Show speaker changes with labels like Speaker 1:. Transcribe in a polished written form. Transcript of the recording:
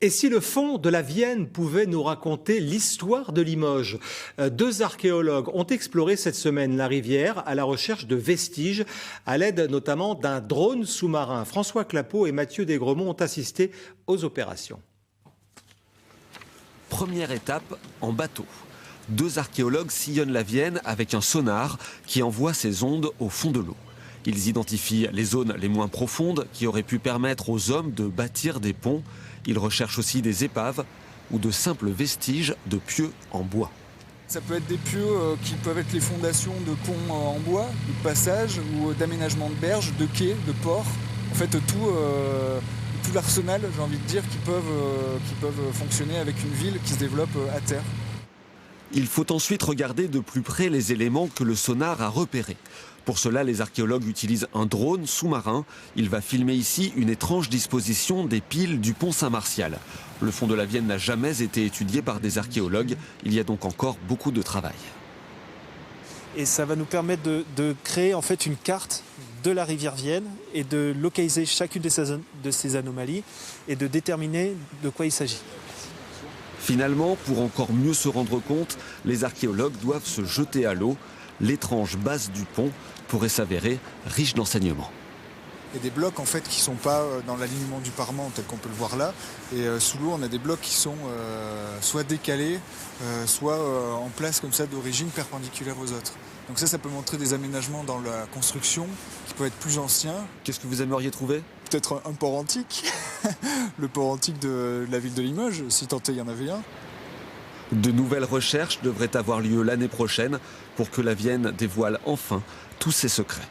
Speaker 1: Et si le fond de la Vienne pouvait nous raconter l'histoire de Limoges? Deux archéologues ont exploré cette semaine la rivière à la recherche de vestiges, à l'aide notamment d'un drone sous-marin. François Clapeau et Mathieu Desgremont ont assisté aux opérations.
Speaker 2: Première étape, en bateau. Deux archéologues sillonnent la Vienne avec un sonar qui envoie ses ondes au fond de l'eau. Ils identifient les zones les moins profondes qui auraient pu permettre aux hommes de bâtir des ponts. Ils recherchent aussi des épaves ou de simples vestiges de pieux en bois.
Speaker 3: Ça peut être des pieux qui peuvent être les fondations de ponts en bois, de passages ou d'aménagement de berges, de quais, de ports. En fait, tout l'arsenal, j'ai envie de dire, qui peuvent fonctionner avec une ville qui se développe à terre.
Speaker 2: Il faut ensuite regarder de plus près les éléments que le sonar a repérés. Pour cela, les archéologues utilisent un drone sous-marin. Il va filmer ici une étrange disposition des piles du pont Saint-Martial. Le fond de la Vienne n'a jamais été étudié par des archéologues. Il y a donc encore beaucoup de travail.
Speaker 4: Et ça va nous permettre de créer en fait une carte de la rivière Vienne et de localiser chacune de ces anomalies et de déterminer de quoi il s'agit.
Speaker 2: Finalement, pour encore mieux se rendre compte, les archéologues doivent se jeter à l'eau. L'étrange base du pont pourrait s'avérer riche d'enseignements.
Speaker 3: Il y a des blocs en fait qui ne sont pas dans l'alignement du parement tel qu'on peut le voir là. Et sous l'eau, on a des blocs qui sont soit décalés, soit en place comme ça d'origine perpendiculaire aux autres. Donc ça peut montrer des aménagements dans la construction qui peuvent être plus anciens.
Speaker 2: Qu'est-ce que vous aimeriez trouver?
Speaker 3: Peut-être un port antique, le port antique de la ville de Limoges, si tant est il y en avait un.
Speaker 2: De nouvelles recherches devraient avoir lieu l'année prochaine pour que la Vienne dévoile enfin tous ses secrets.